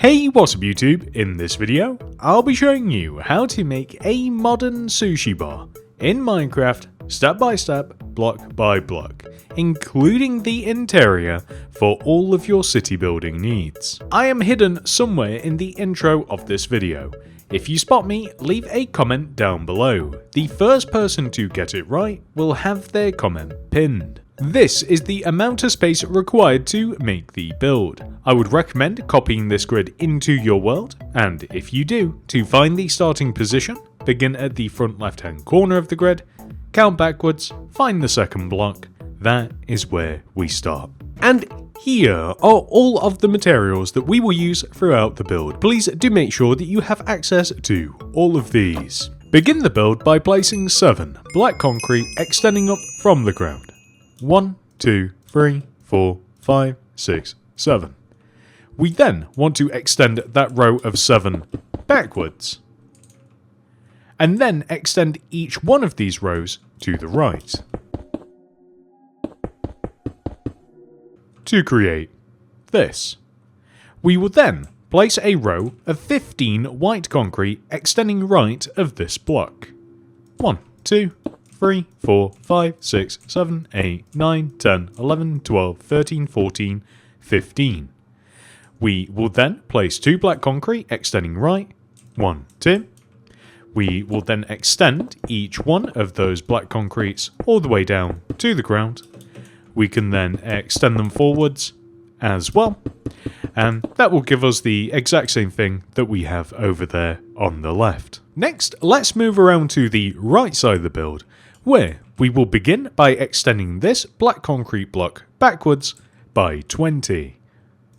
Hey, what's up YouTube? In this video, I'll be showing you how to make a modern sushi bar in Minecraft step by step, block by block, including the interior for all of your city building needs. I am hidden somewhere in the intro of this video. If you spot me, leave a comment down below. The first person to get it right will have their comment pinned. This is the amount of space required to make the build. I would recommend copying this grid into your world, and if you do, to find the starting position, begin at the front left hand corner of the grid, count backwards, find the second block. That is where we start. And here are all of the materials that we will use throughout the build. Please do make sure that you have access to all of these. Begin the build by placing 7 black concrete extending up from the ground. 1, 2, 3, 4, 5, 6, 7. We then want to extend that row of 7 backwards, and then extend each one of these rows to the right, to create this. We will then place a row of 15 white concrete extending right of this block. 1, 2, 3, 4, 5, 6, 7, 8, 9, 10, 11, 12, 13, 14, 15. We will then place 2 black concrete extending right. 1, 2. We will then extend each one of those black concretes all the way down to the ground. We can then extend them forwards as well. And that will give us the exact same thing that we have over there on the left. Next, let's move around to the right side of the build, where we will begin by extending this black concrete block backwards by 20.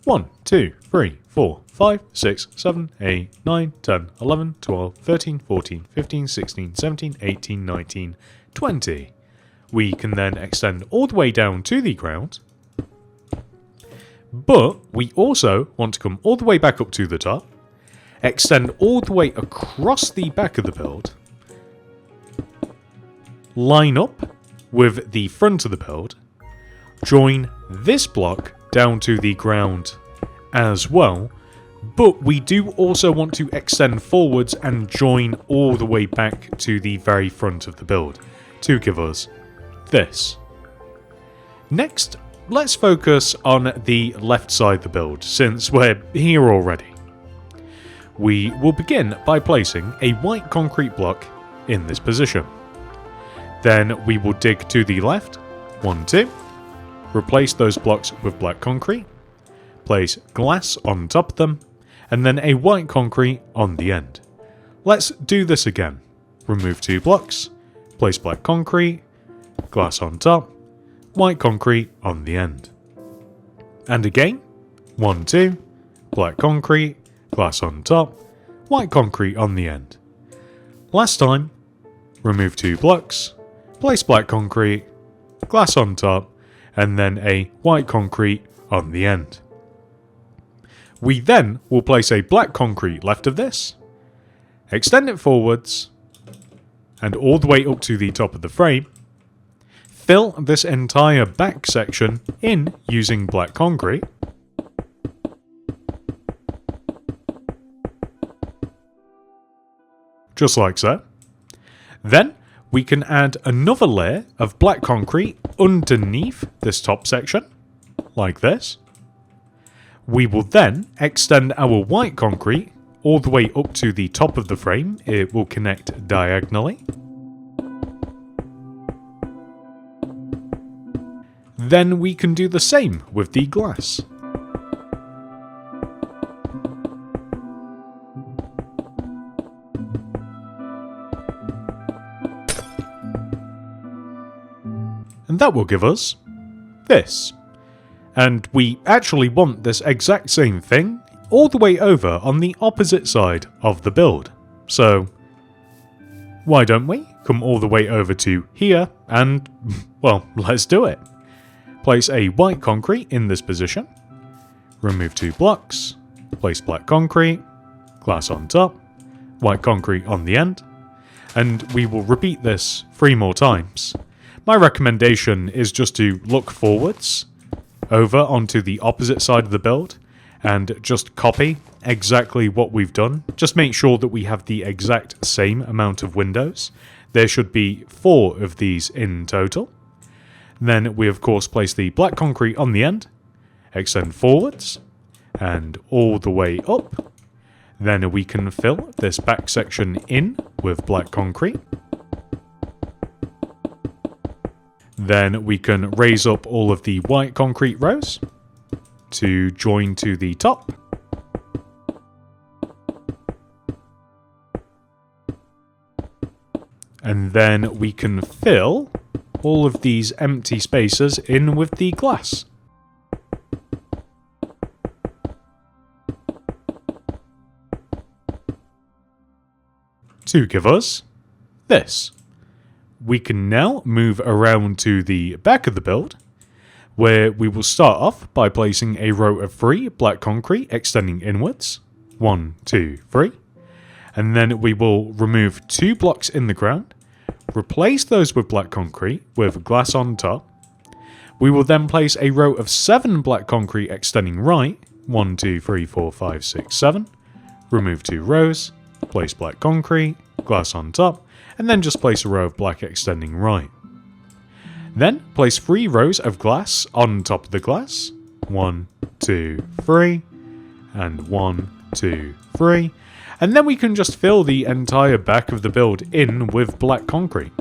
1, 2, 3, 4, 5, 6, 7, 8, 9, 10, 11, 12, 13, 14, 15, 16, 17, 18, 19, 20. We can then extend all the way down to the ground, but we also want to come all the way back up to the top, extend all the way across the back of the build, line up with the front of the build, join this block down to the ground as well, but we do also want to extend forwards and join all the way back to the very front of the build to give us this. Next, let's focus on the left side of the build, since we're here already. We will begin by placing a white concrete block in this position. Then we will dig to the left, 1, 2, replace those blocks with black concrete, place glass on top of them, and then a white concrete on the end. Let's do this again. Remove 2 blocks, place black concrete, glass on top, white concrete on the end. And again, 1, 2, black concrete, glass on top, white concrete on the end. Last time, remove 2 blocks, place black concrete, glass on top, and then a white concrete on the end. We then will place a black concrete left of this, extend it forwards, and all the way up to the top of the frame. Fill this entire back section in using black concrete. Just like so. Then we can add another layer of black concrete underneath this top section, like this. We will then extend our white concrete all the way up to the top of the frame. It will connect diagonally. Then we can do the same with the glass. And that will give us this. And we actually want this exact same thing all the way over on the opposite side of the build. So why don't we come all the way over to here and, well, let's do it. Place a white concrete in this position, remove 2 blocks, place black concrete, glass on top, white concrete on the end, and we will repeat this 3 more times. My recommendation is just to look forwards, over onto the opposite side of the build, and just copy exactly what we've done. Just make sure that we have the exact same amount of windows. There should be 4 of these in total. Then we of course place the black concrete on the end, extend forwards, and all the way up. Then we can fill this back section in with black concrete. Then we can raise up all of the white concrete rows to join to the top. And then we can fill all of these empty spaces in with the glass. To give us this. We can now move around to the back of the build, where we will start off by placing a row of 3 black concrete extending inwards. 1, 2, 3. And then we will remove 2 blocks in the ground, replace those with black concrete with glass on top. We will then place a row of 7 black concrete extending right. 1, 2, 3, 4, 5, 6, 7. Remove 2 rows, place black concrete, glass on top, and then just place a row of black extending right. Then place 3 rows of glass on top of the glass. 1, 2, 3, and 1, 2, 3. And then we can just fill the entire back of the build in with black concrete.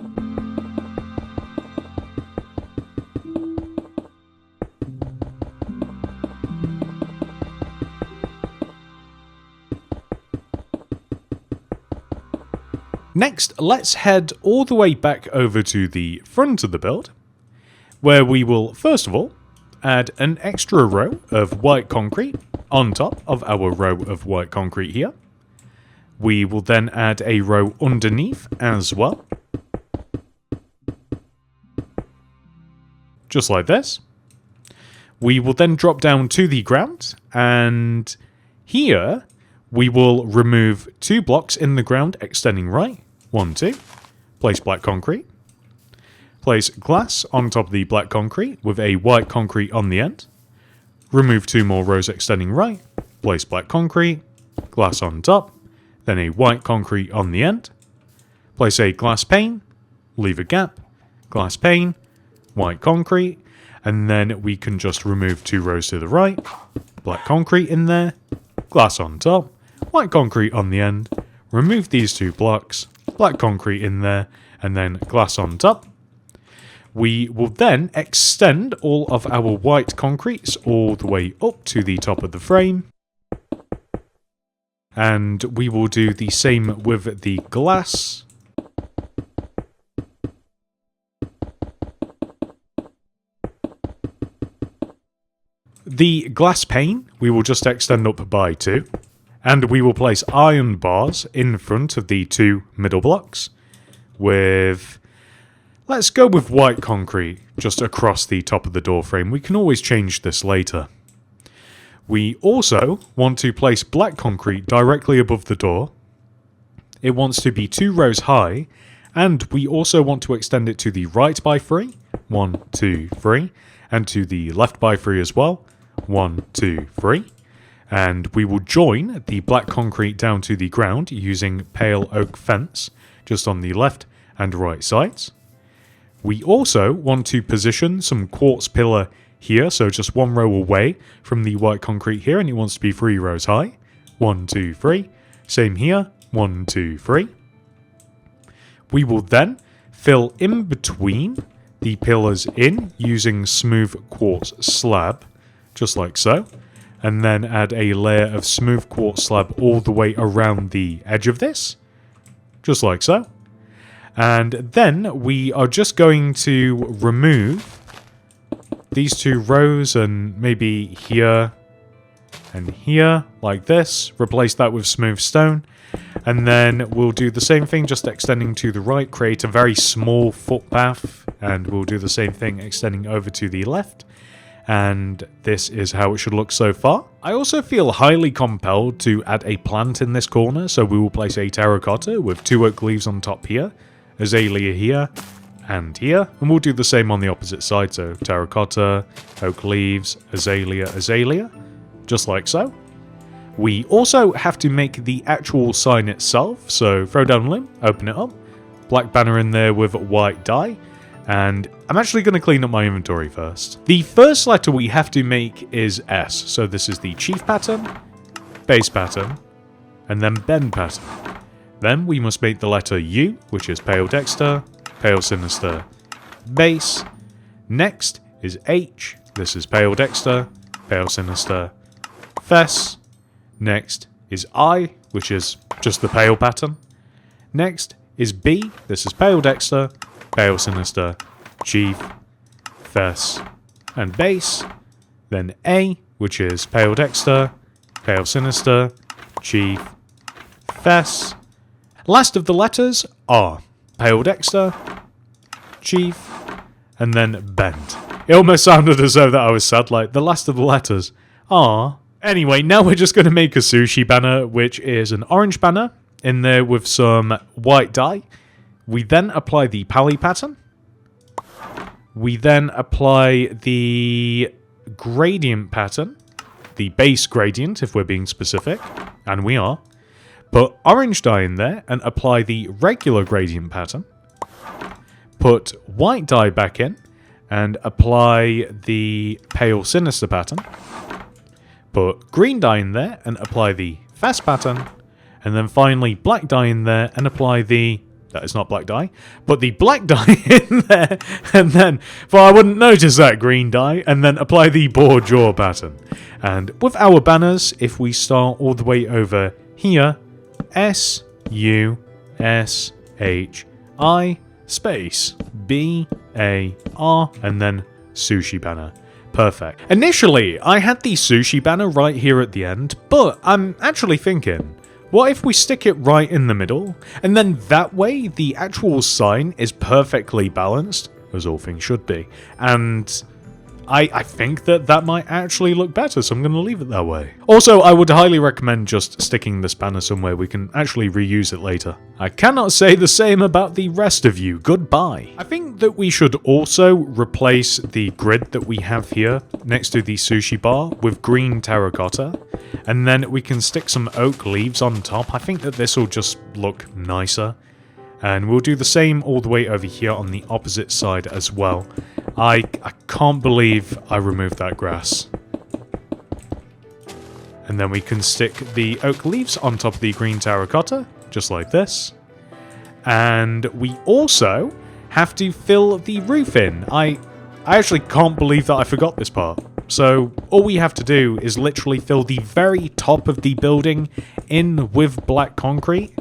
Next, let's head all the way back over to the front of the build, where we will first of all add an extra row of white concrete on top of our row of white concrete here. We will then add a row underneath as well, just like this. We will then drop down to the ground, and here we will remove 2 blocks in the ground extending right. 1, 2. Place black concrete. Place glass on top of the black concrete with a white concrete on the end. Remove 2 more rows extending right. Place black concrete. Glass on top. Then a white concrete on the end. Place a glass pane. Leave a gap. Glass pane. White concrete. And then we can just remove 2 rows to the right. Black concrete in there. Glass on top. White concrete on the end. Remove these 2 blocks. Black concrete in there, and then glass on top. We will then extend all of our white concretes all the way up to the top of the frame. And we will do the same with the glass. The glass pane, we will just extend up by 2. And we will place iron bars in front of the 2 middle blocks with, let's go with white concrete just across the top of the door frame. We can always change this later. We also want to place black concrete directly above the door. It wants to be 2 rows high, and we also want to extend it to the right by 3. 1, 2, 3. And to the left by 3 as well. 1, 2, 3. And we will join the black concrete down to the ground using pale oak fence just on the left and right sides. We also want to position some quartz pillar here, so just 1 row away from the white concrete here, and it wants to be 3 rows high. 1, 2, 3. Same here. 1, 2, 3. We will then fill in between the pillars in using smooth quartz slab, just like so. And then add a layer of smooth quartz slab all the way around the edge of this, just like so. And then we are just going to remove these 2 rows and maybe here and here, like this. Replace that with smooth stone. And then we'll do the same thing, just extending to the right, create a very small footpath. And we'll do the same thing, extending over to the left. And this is how it should look so far. I also feel highly compelled to add a plant in this corner, so we will place a terracotta with 2 oak leaves on top here, azalea here, and here, and we'll do the same on the opposite side, so terracotta, oak leaves, azalea, azalea. just like so. We also have to make the actual sign itself, so throw down a limb, open it up, black banner in there with white dye, and I'm actually going to clean up my inventory first. The first letter we have to make is S, so this is the chief pattern, base pattern, and then bend pattern. Then we must make the letter U, which is pale dexter, pale sinister, base. Next is H, this is pale dexter, pale sinister, fess. Next is I, which is just the pale pattern. Next is B, this is pale dexter, pale sinister, chief, fess, and base. Then A, which is pale dexter, pale sinister, chief, fess. Last of the letters are pale dexter, chief, and then bend. It almost sounded as though that I was sad, like the last of the letters are. Anyway, now we're just going to make a sushi banner, which is an orange banner in there with some white dye. We then apply the pally pattern. We then apply the gradient pattern, the base gradient if we're being specific, and we are. Put orange dye in there and apply the regular gradient pattern. Put white dye back in and apply the pale sinister pattern. Put green dye in there and apply the fast pattern. And then finally black dye in there and apply the... That is not black dye. Put the black dye in there and then... For I wouldn't notice that green dye. And then apply the board jaw pattern. And with our banners, if we start all the way over here... S-U-S-H-I space B-A-R and then sushi banner. Perfect. Initially, I had the sushi banner right here at the end, but I'm actually thinking, what if we stick it right in the middle? And then that way, the actual sign is perfectly balanced, as all things should be. And I think that might actually look better, so I'm going to leave it that way. Also, I would highly recommend just sticking this banner somewhere we can actually reuse it later. I cannot say the same about the rest of you. Goodbye. I think that we should also replace the grid that we have here next to the sushi bar with green terracotta. And then we can stick some oak leaves on top. I think that this will just look nicer. And we'll do the same all the way over here on the opposite side as well. I can't believe I removed that grass. And then we can stick the oak leaves on top of the green terracotta, just like this. And we also have to fill the roof in. I actually can't believe that I forgot this part. So all we have to do is literally fill the very top of the building in with black concrete.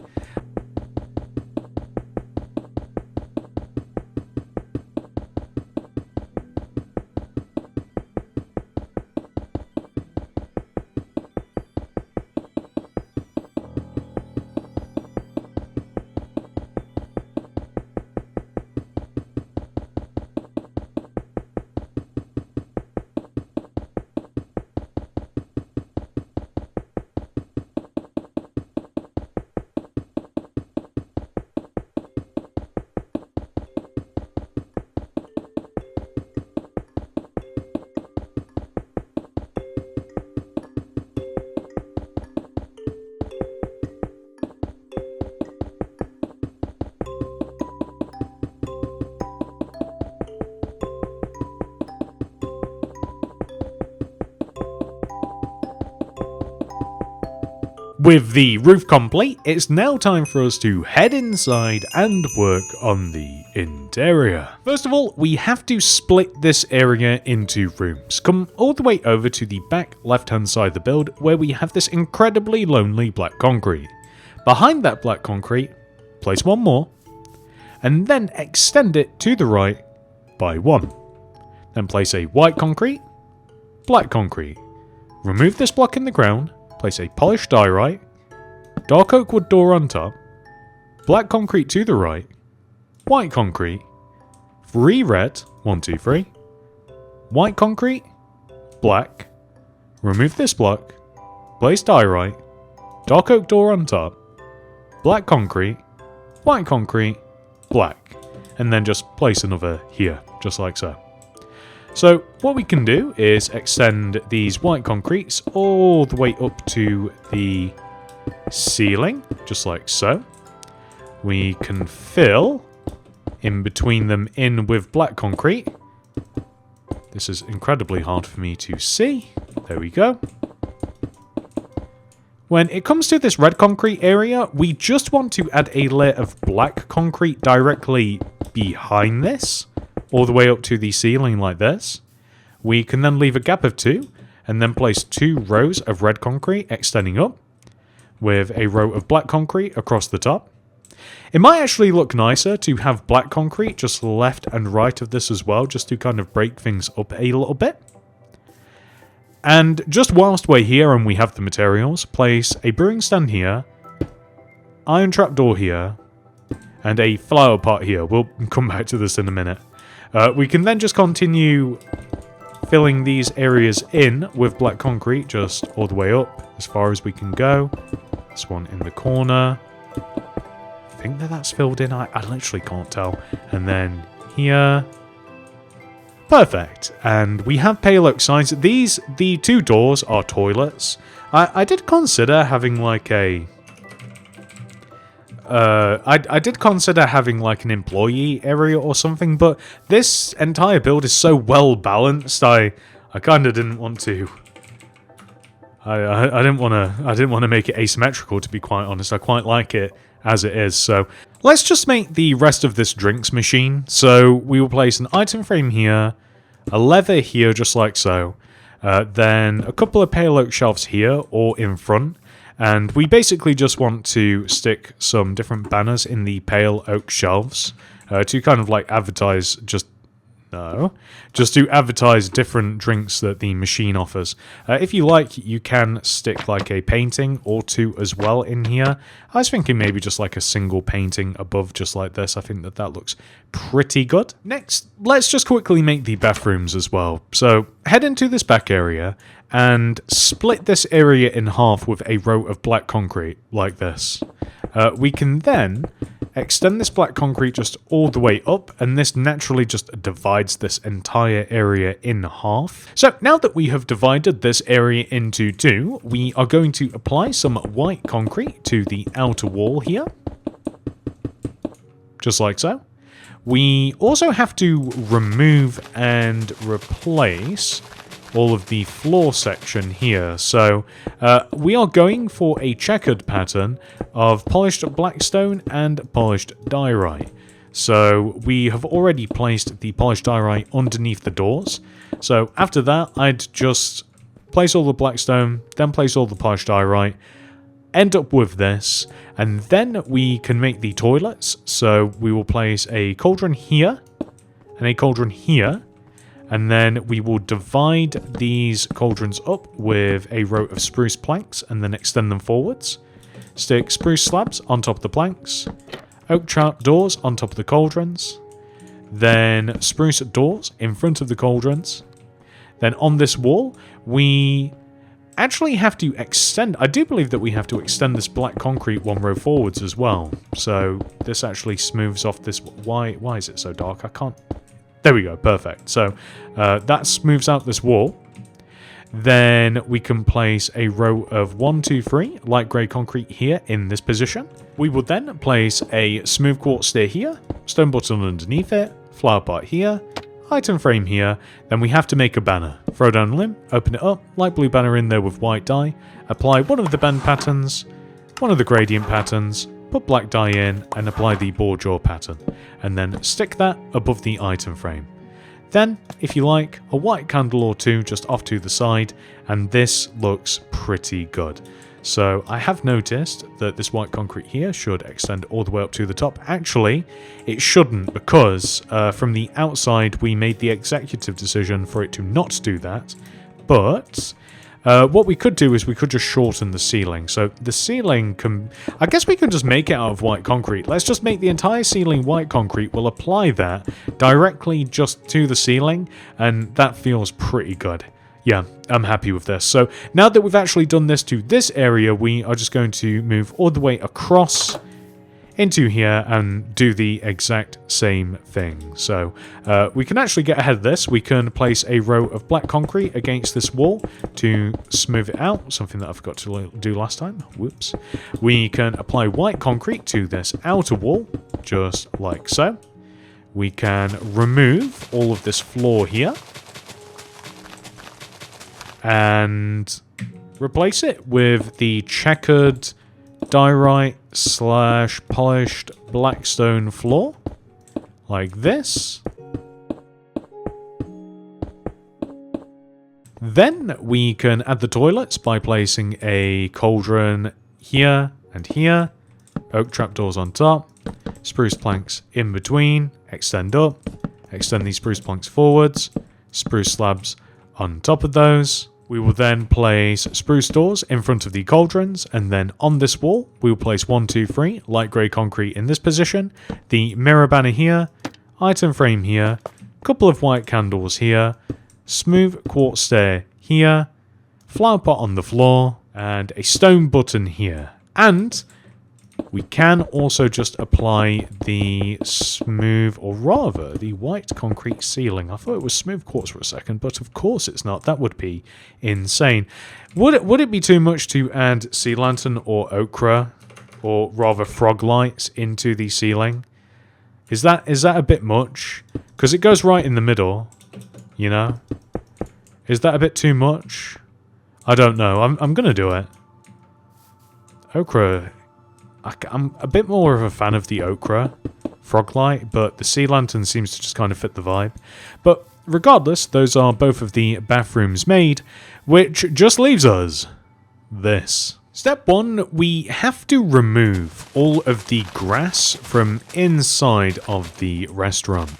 With the roof complete, it's now time for us to head inside and work on the interior. First of all, we have to split this area into rooms. Come all the way over to the back left-hand side of the build where we have this incredibly lonely black concrete. Behind that black concrete, place one more, and then extend it to the right by one. Then place a white concrete, black concrete. Remove this block in the ground. Place a polished diorite, dark oak wood door on top, black concrete to the right, white concrete, 3 red, 1, 2, 3, white concrete, black, remove this block, place diorite, dark oak door on top, black concrete, white concrete, black, and then just place another here, just like so. So what we can do is extend these white concretes all the way up to the ceiling, just like so. We can fill in between them in with black concrete. This is incredibly hard for me to see. There we go. When it comes to this red concrete area, we just want to add a layer of black concrete directly behind this, all the way up to the ceiling like this. We can then leave a gap of 2, and then place 2 rows of red concrete extending up, with a row of black concrete across the top. It might actually look nicer to have black concrete just left and right of this as well, just to kind of break things up a little bit. And just whilst we're here and we have the materials, place a brewing stand here, iron trapdoor here, and a flower pot here. We'll come back to this in a minute. We can then just continue filling these areas in with black concrete, just all the way up as far as we can go. This one in the corner. I think that's filled in. I literally can't tell. And then here. Perfect. And we have pale oak signs. The 2 doors are toilets. I did consider having like a... I did consider having like an employee area or something, but this entire build is so well balanced. I kind of didn't want to. I didn't want to make it asymmetrical, to be quite honest. I quite like it as it is. So let's just make the rest of this drinks machine. So we will place an item frame here, a lever here, just like so. Then a couple of pale oak shelves here or in front. And we basically just want to stick some different banners in the pale oak shelves to kind of like advertise just to advertise different drinks that the machine offers. If you like, you can stick like a painting or 2 as well in here. I was thinking maybe just like a single painting above, just like this. I think that looks pretty good. Next, let's just quickly make the bathrooms as well. So head into this back area and split this area in half with a row of black concrete like this. We can then extend this black concrete just all the way up, and this naturally just divides this entire area in half. So now that we have divided this area into 2, we are going to apply some white concrete to the outer wall here. Just like so. We also have to remove and replace all of the floor section here. So we are going for a checkered pattern of polished blackstone and polished diorite. So we have already placed the polished diorite underneath the doors. So after that, I'd just place all the blackstone, then place all the polished diorite, end up with this, and then we can make the toilets. So we will place a cauldron here and a cauldron here. And then we will divide these cauldrons up with a row of spruce planks and then extend them forwards. Stick spruce slabs on top of the planks. Oak trapdoors on top of the cauldrons. Then spruce doors in front of the cauldrons. Then on this wall, we actually have to extend... I do believe that we have to extend this black concrete 1 row forwards as well. So this actually smooths off this... Why is it so dark? I can't... There we go, perfect. So that smooths out this wall. Then we can place a row of 1, 2, 3 light grey concrete here in this position. We will then place a smooth quartz stair here, stone button underneath it, flower pot here, item frame here. Then we have to make a banner. Throw down a limb, open it up, light blue banner in there with white dye, apply one of the bend patterns, one of the gradient patterns, put black dye in, and apply the bore jaw pattern. And then stick that above the item frame. Then, if you like, a white candle or 2 just off to the side, and this looks pretty good. So I have noticed that this white concrete here should extend all the way up to the top. Actually, it shouldn't, because from the outside we made the executive decision for it to not do that. But what we could do is we could just shorten the ceiling. So the ceiling can... I guess we could just make it out of white concrete. Let's just make the entire ceiling white concrete. We'll apply that directly just to the ceiling, and that feels pretty good. Yeah, I'm happy with this. So now that we've actually done this to this area, we are just going to move all the way across into here and do the exact same thing. So we can actually get ahead of this. We can place a row of black concrete against this wall to smooth it out, something that I forgot to do last time. Whoops. We can apply white concrete to this outer wall, just like so. We can remove all of this floor here and replace it with the checkered diorite / polished blackstone floor, like this. Then we can add the toilets by placing a cauldron here and here, oak trapdoors on top, spruce planks in between, extend up, extend these spruce planks forwards, spruce slabs on top of those. We will then place spruce doors in front of the cauldrons, and then on this wall we will place 1, 2, 3 light grey concrete in this position, the mirror banner here, item frame here, couple of white candles here, smooth quartz stair here, flower pot on the floor, and a stone button here. And we can also just apply the smooth, or rather, the white concrete ceiling. I thought it was smooth quartz for a second, but of course it's not. That would be insane. Would it be too much to add sea lantern or ochre, or rather frog lights into the ceiling? Is that a bit much? Because it goes right in the middle, you know? Is that a bit too much? I don't know. I'm gonna do it. Ochre. I'm a bit more of a fan of the ochre frog light, but the sea lantern seems to just kind of fit the vibe. But regardless, those are both of the bathrooms made, which just leaves us this. Step 1, we have to remove all of the grass from inside of the restaurant.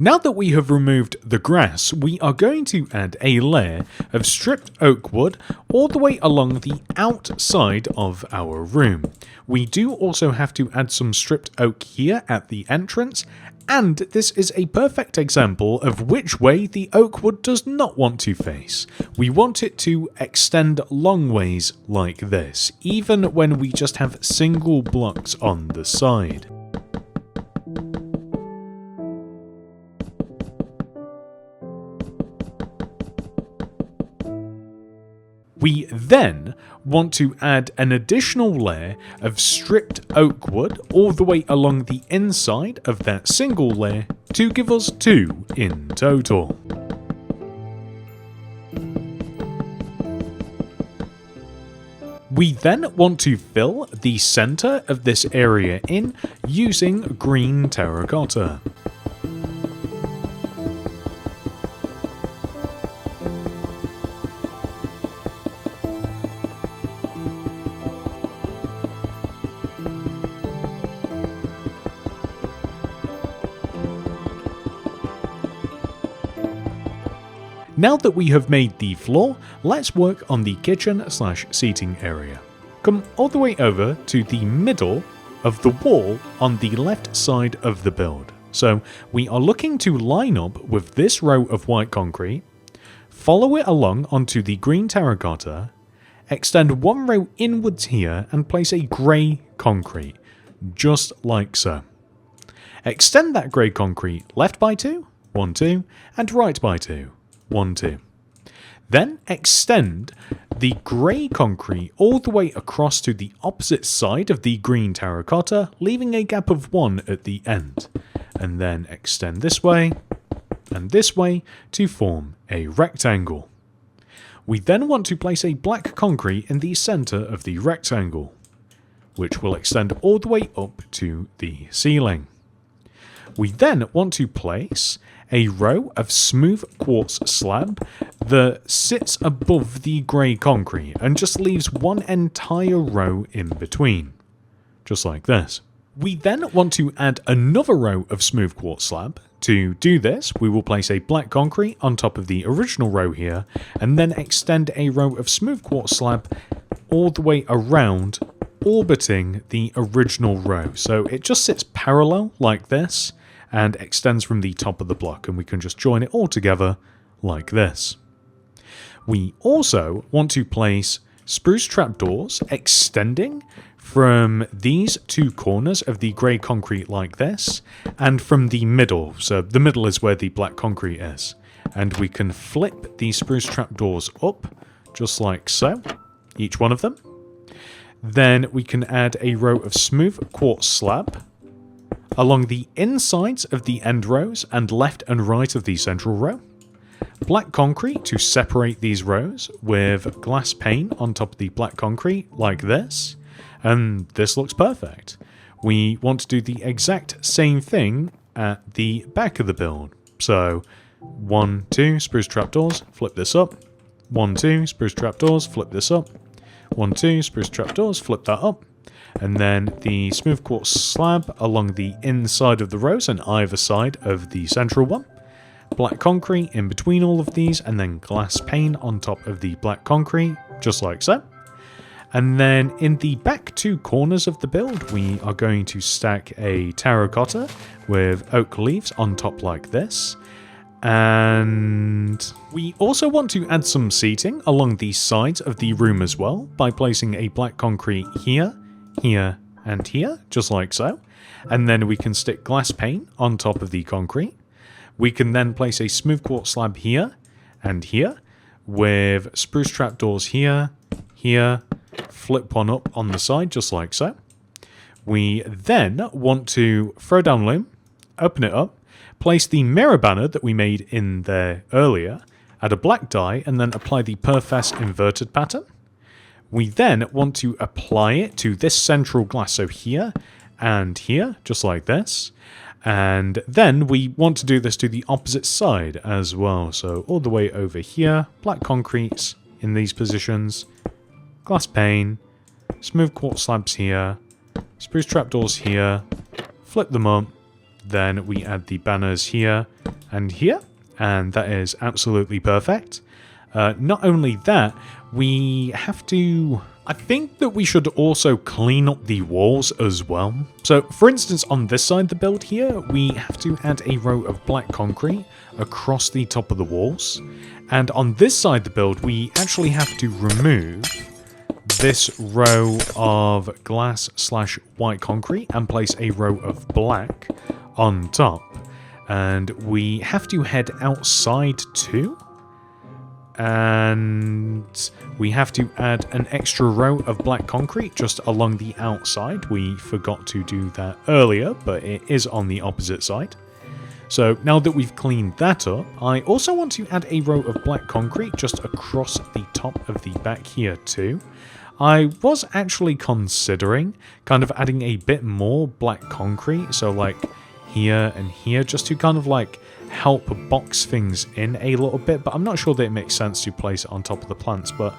Now that we have removed the grass, we are going to add a layer of stripped oak wood all the way along the outside of our room. We do also have to add some stripped oak here at the entrance, and this is a perfect example of which way the oak wood does not want to face. We want it to extend long ways like this, even when we just have single blocks on the side. We then want to add an additional layer of stripped oak wood all the way along the inside of that single layer to give us 2 in total. We then want to fill the center of this area in using green terracotta. Now that we have made the floor, let's work on the kitchen/seating area. Come all the way over to the middle of the wall on the left side of the build. So we are looking to line up with this row of white concrete, follow it along onto the green terracotta, extend 1 row inwards here and place a grey concrete, just like so. Extend that grey concrete left by 2, 1, 2, and right by 2. 1, 2. Then extend the grey concrete all the way across to the opposite side of the green terracotta, leaving a gap of 1 at the end. And then extend this way and this way to form a rectangle. We then want to place a black concrete in the centre of the rectangle, which will extend all the way up to the ceiling. We then want to place a row of smooth quartz slab that sits above the grey concrete and just leaves 1 entire row in between, just like this. We then want to add another row of smooth quartz slab. To do this, we will place a black concrete on top of the original row here, and then extend a row of smooth quartz slab all the way around, orbiting the original row. So it just sits parallel like this, and extends from the top of the block, and we can just join it all together like this. We also want to place spruce trapdoors extending from these two corners of the grey concrete like this, and from the middle. So the middle is where the black concrete is. And we can flip these spruce trapdoors up, just like so, each one of them. Then we can add a row of smooth quartz slab along the insides of the end rows and left and right of the central row. Black concrete to separate these rows with glass pane on top of the black concrete like this. And this looks perfect. We want to do the exact same thing at the back of the build. So 1, 2 spruce trapdoors, flip this up. 1, 2 spruce trapdoors, flip this up. 1, 2 spruce trapdoors, flip that up. And then the smooth quartz slab along the inside of the rows and either side of the central one. Black concrete in between all of these, and then glass pane on top of the black concrete, just like so. And then in the back two corners of the build, we are going to stack a terracotta with oak leaves on top like this. And we also want to add some seating along the sides of the room as well by placing a black concrete here, here, and here, just like so. And then we can stick glass pane on top of the concrete. We can then place a smooth quartz slab here and here with spruce trapdoors here, here, flip one up on the side, just like so. We then want to throw down loom, open it up, place the mirror banner that we made in there earlier, add a black dye, and then apply the Perfest inverted pattern. We then want to apply it to this central glass, so here and here, just like this. And then we want to do this to the opposite side as well. So all the way over here, black concretes in these positions, glass pane, smooth quartz slabs here, spruce trapdoors here, flip them up, then we add the banners here and here, and that is absolutely perfect. Not only that, we have to... I think that we should also clean up the walls as well. So, for instance, on this side of the build here, we have to add a row of black concrete across the top of the walls. And on this side of the build, we actually have to remove this row of glass/white concrete and place a row of black on top. And we have to head outside too. And we have to add an extra row of black concrete just along the outside. We forgot to do that earlier, but it is on the opposite side. So now that we've cleaned that up, I also want to add a row of black concrete just across the top of the back here too. I was actually considering kind of adding a bit more black concrete, so like here and here, just to kind of like help box things in a little bit, but I'm not sure that it makes sense to place it on top of the plants. But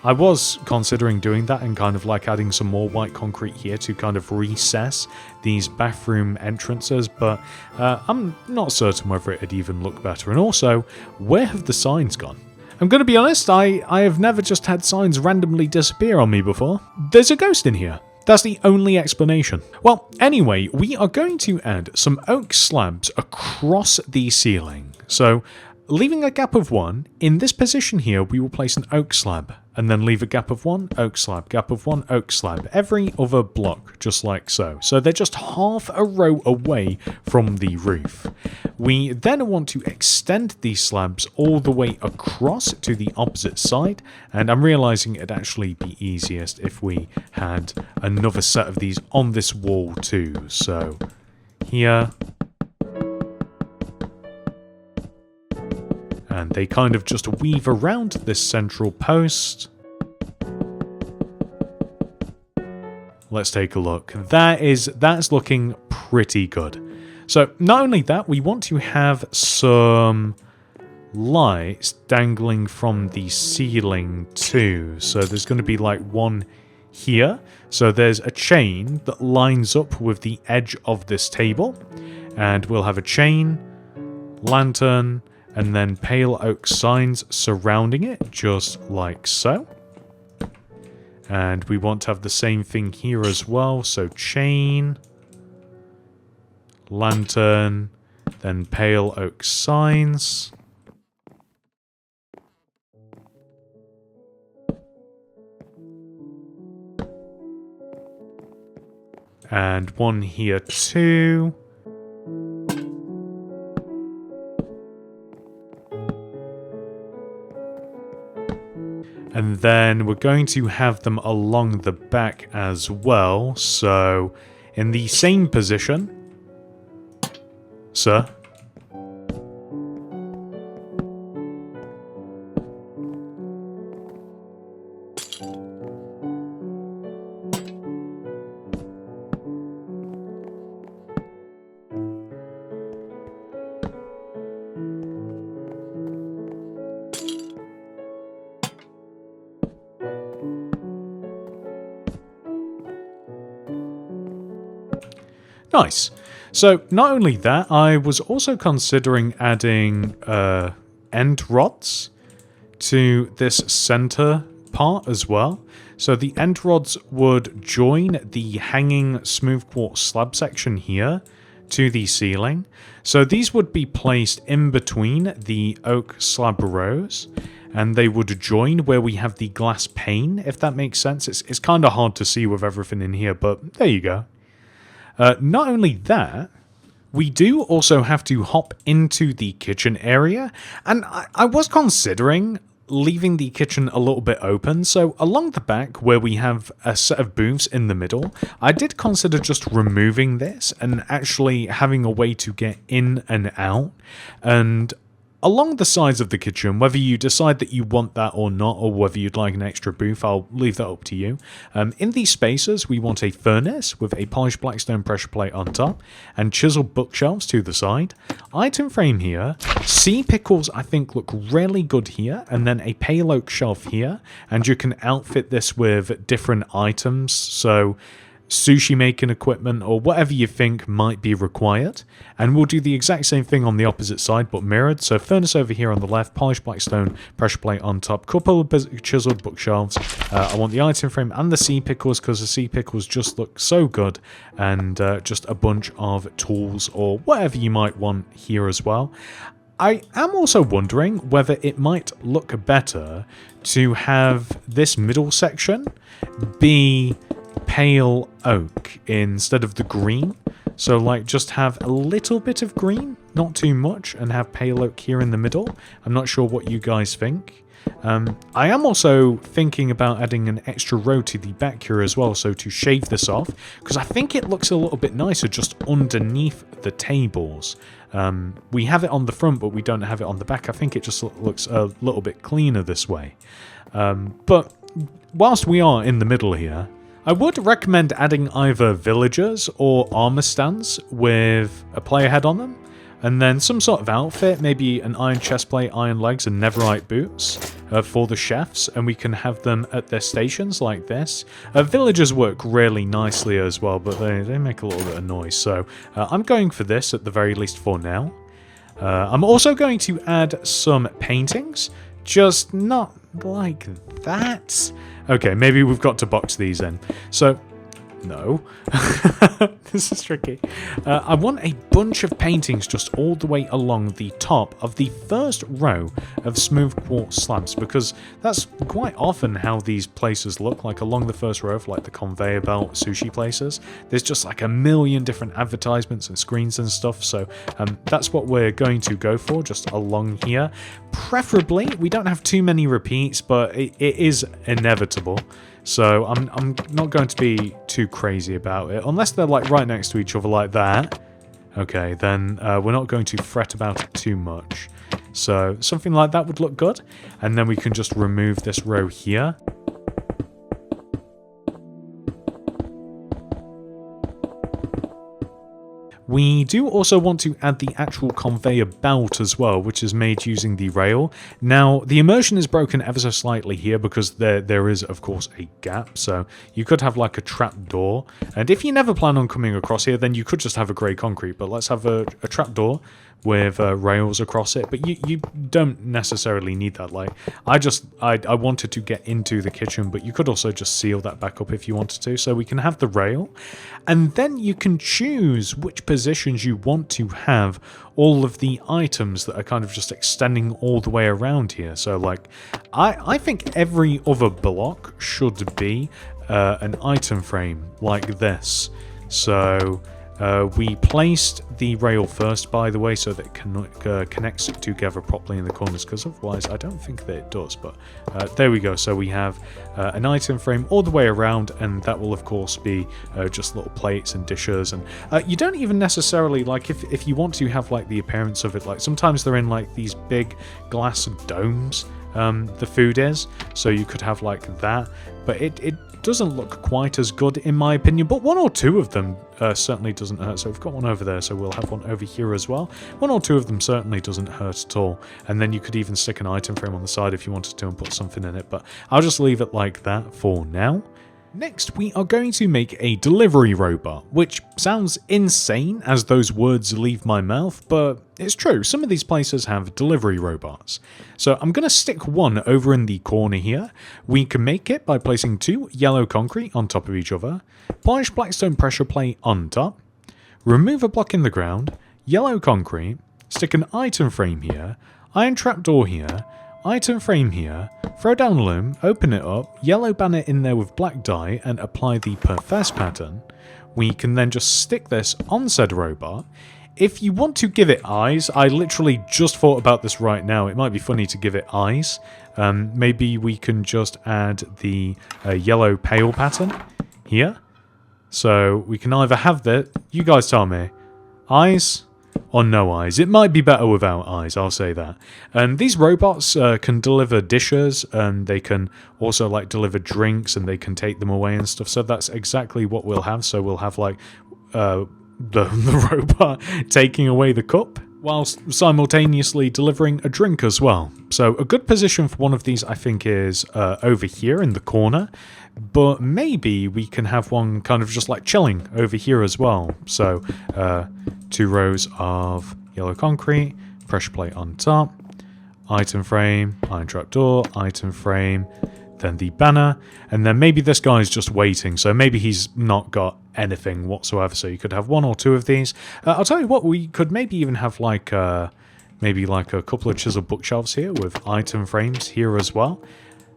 I was considering doing that and kind of like adding some more white concrete here to kind of recess these bathroom entrances, but I'm not certain whether it'd even look better. And also, where have the signs gone? I'm going to be honest, I have never just had signs randomly disappear on me before. There's a ghost in here. That's the only explanation. Well, anyway, we are going to add some oak slabs across the ceiling. So, leaving a gap of 1, in this position here, we will place an oak slab, and then leave a gap of 1, oak slab, gap of 1, oak slab, every other block, just like so. So they're just half a row away from the roof. We then want to extend these slabs all the way across to the opposite side, and I'm realizing it'd actually be easiest if we had another set of these on this wall too. So here, and they kind of just weave around this central post. Let's take a look. That's looking pretty good. So not only that, we want to have some lights dangling from the ceiling too. So there's going to be like one here. So there's a chain that lines up with the edge of this table. And we'll have a chain, lantern, and then pale oak signs surrounding it, just like so. And we want to have the same thing here as well. So chain, lantern, then pale oak signs. And one here too. And then we're going to have them along the back as well. So in the same position, sir. Nice. So not only that, I was also considering adding end rods to this center part as well. So the end rods would join the hanging smooth quartz slab section here to the ceiling. So these would be placed in between the oak slab rows, and they would join where we have the glass pane, if that makes sense. It's kind of hard to see with everything in here, but there you go. Not only that, we do also have to hop into the kitchen area, and I was considering leaving the kitchen a little bit open. So along the back where we have a set of booths in the middle, I did consider just removing this and actually having a way to get in and out. And along the sides of the kitchen, whether you decide that you want that or not, or whether you'd like an extra booth, I'll leave that up to you. In these spaces, we want a furnace with a polished blackstone pressure plate on top and chiseled bookshelves to the side. Item frame here. Sea pickles, I think, look really good here, and then a pale oak shelf here, and you can outfit this with different items, so sushi making equipment or whatever you think might be required. And we'll do the exact same thing on the opposite side but mirrored. So furnace over here on the left, polished blackstone pressure plate on top, couple of chiseled bookshelves. I want the item frame and the sea pickles because the sea pickles just look so good, and just a bunch of tools or whatever you might want here as well. I am also wondering whether it might look better to have this middle section be pale oak instead of the green. So like just have a little bit of green, not too much, and have pale oak here in the middle. I'm not sure what you guys think. I am also thinking about adding an extra row to the back here as well, so to shave this off, because I think it looks a little bit nicer just underneath the tables. We have it on the front, but we don't have it on the back. I think it just looks a little bit cleaner this way. But whilst we are in the middle here, I would recommend adding either villagers or armor stands with a player head on them, and then some sort of outfit, maybe an iron chestplate, iron legs, and netherite boots for the chefs, and we can have them at their stations like this. Villagers work really nicely as well, but they make a little bit of noise, so I'm going for this at the very least for now. I'm also going to add some paintings, just not like that. Okay, maybe we've got to box these in. So, no. This is tricky. I want a bunch of paintings just all the way along the top of the first row of smooth quartz slabs, because that's quite often how these places look, like along the first row of like the conveyor belt sushi places. There's just like a million different advertisements and screens and stuff, so that's what we're going to go for, just along here. Preferably, we don't have too many repeats, but it is inevitable. So I'm not going to be too crazy about it, unless they're like right next to each other like that. Okay, then we're not going to fret about it too much. So something like that would look good, and then we can just remove this row here. We do also want to add the actual conveyor belt as well, which is made using the rail. Now, the immersion is broken ever so slightly here because there is, of course, a gap. So you could have like a trap door. And if you never plan on coming across here, then you could just have a grey concrete. But let's have a trap door with rails across it, but you don't necessarily need that. Like, I wanted to get into the kitchen, but you could also just seal that back up if you wanted to. So we can have the rail, and then you can choose which positions you want to have all of the items that are kind of just extending all the way around here. So like, I think every other block should be an item frame like this. So we placed the rail first, by the way, so that it connects it together properly in the corners, because otherwise I don't think that it does. But there we go. So we have an item frame all the way around, and that will of course be just little plates and dishes. And you don't even necessarily, like, if you want to have like the appearance of it, like sometimes they're in like these big glass domes, the food is, so you could have like that, but it doesn't look quite as good in my opinion, but one or two of them certainly doesn't hurt. So we've got one over there, so we'll have one over here as well. One or two of them certainly doesn't hurt at all, and then you could even stick an item frame on the side if you wanted to and put something in it, but I'll just leave it like that for now. Next, we are going to make a delivery robot, which sounds insane as those words leave my mouth, but it's true. Some of these places have delivery robots. So I'm going to stick one over in the corner here. We can make it by placing 2 yellow concrete on top of each other, polished blackstone pressure plate on top, remove a block in the ground, yellow concrete, stick an item frame here, iron trapdoor here, item frame here, throw down loom, open it up, yellow banner in there with black dye, and apply the perfect pattern. We can then just stick this on said robot. If you want to give it eyes, I literally just thought about this right now, it might be funny to give it eyes. Maybe we can just add the yellow pale pattern here. So we can either have that, you guys tell me, eyes or no eyes. It might be better without eyes, I'll say that. And these robots can deliver dishes, and they can also like deliver drinks, and they can take them away and stuff. So that's exactly what we'll have. So we'll have like the robot taking away the cup, whilst simultaneously delivering a drink as well. So a good position for one of these, I think, is over here in the corner, but maybe we can have one kind of just like chilling over here as well. So 2 rows of yellow concrete, pressure plate on top, item frame, iron trapdoor, item frame, then the banner, and then maybe this guy's just waiting, so maybe he's not got anything whatsoever, so you could have 1 or 2 of these. I'll tell you what, we could maybe even have like maybe like a couple of chisel bookshelves here with item frames here as well.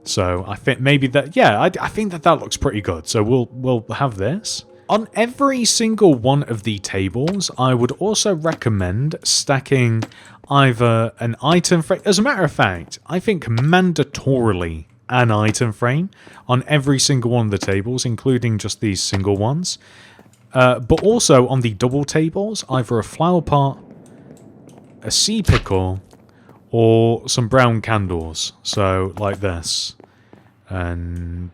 So I think maybe that, yeah, I think that looks pretty good. So we'll have this. On every single one of the tables, I would also recommend stacking either an item frame. As a matter of fact, I think mandatorily an item frame on every single one of the tables, including just these single ones. But also on the double tables, either a flower pot, a sea pickle, or some brown candles. So like this. And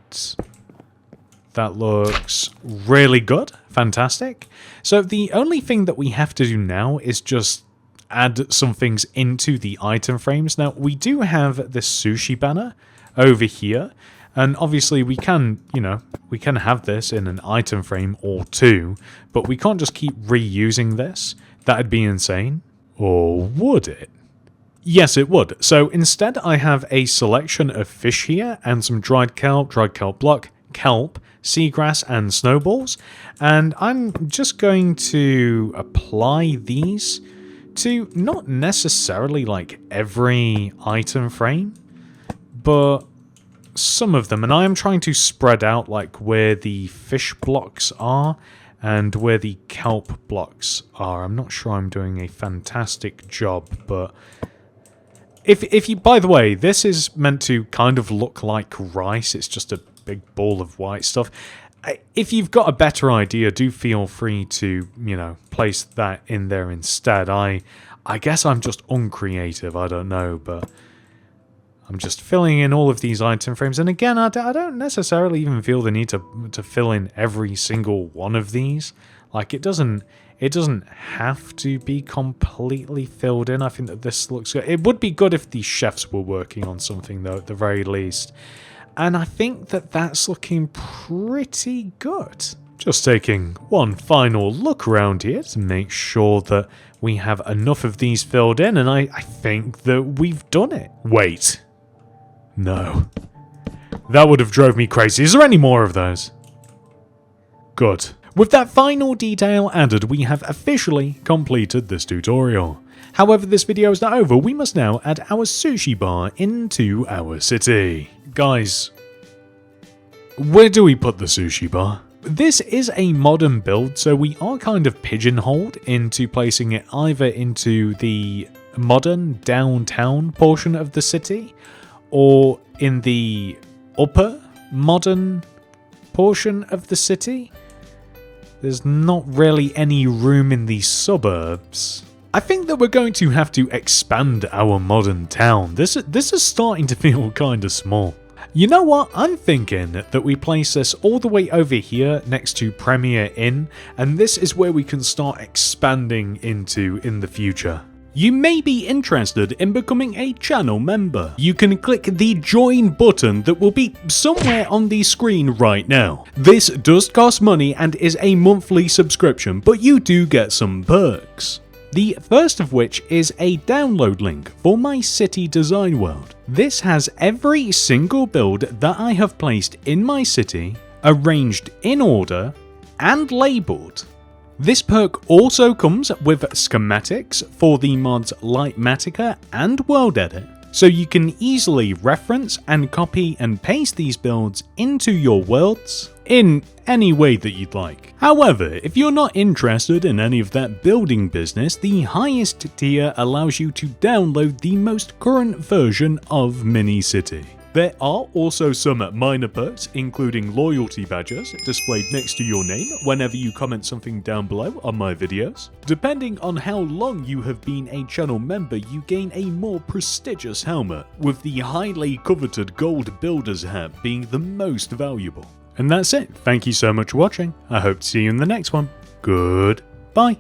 that looks really good. Fantastic. So the only thing that we have to do now is just add some things into the item frames. Now, we do have this sushi banner over here, and obviously we can, you know, we can have this in an item frame or 2, but we can't just keep reusing this. That'd be insane. Or would it? Yes, it would. So instead, I have a selection of fish here and some dried kelp block, kelp, seagrass, and snowballs. And I'm just going to apply these to not necessarily like every item frame, but some of them. And I am trying to spread out like where the fish blocks are and where the kelp blocks are. I'm not sure I'm doing a fantastic job, but if you, by the way, this is meant to kind of look like rice. It's just a big ball of white stuff. If you've got a better idea, do feel free to, you know, place that in there instead. I guess I'm just uncreative, I don't know, but I'm just filling in all of these item frames. And again, I don't necessarily even feel the need to fill in every single one of these. Like, it doesn't It doesn't have to be completely filled in. I think that this looks good. It would be good if the chefs were working on something, though, at the very least. And I think that that's looking pretty good. Just taking one final look around here to make sure that we have enough of these filled in, and I think that we've done it. Wait. No. That would have drove me crazy. Is there any more of those? Good. With that final detail added, we have officially completed this tutorial. However, this video is not over. We must now add our sushi bar into our city. Guys, where do we put the sushi bar? This is a modern build, so we are kind of pigeonholed into placing it either into the modern downtown portion of the city or in the upper modern portion of the city. There's not really any room in the suburbs. I think that we're going to have to expand our modern town. This is starting to feel kind of small. You know what? I'm thinking that we place this all the way over here next to Premier Inn, and this is where we can start expanding into in the future. You may be interested in becoming a channel member. You can click the join button that will be somewhere on the screen right now. This does cost money and is a monthly subscription, but you do get some perks. The first of which is a download link for my city design world. This has every single build that I have placed in my city, arranged in order, and labelled. This perk also comes with schematics for the mods Lightmatica and World Edit, so you can easily reference and copy and paste these builds into your worlds in any way that you'd like. However, if you're not interested in any of that building business, the highest tier allows you to download the most current version of Mini-City. There are also some minor perks, including loyalty badges displayed next to your name whenever you comment something down below on my videos. Depending on how long you have been a channel member, you gain a more prestigious helmet, with the highly coveted gold builder's hat being the most valuable. And that's it. Thank you so much for watching. I hope to see you in the next one. Goodbye.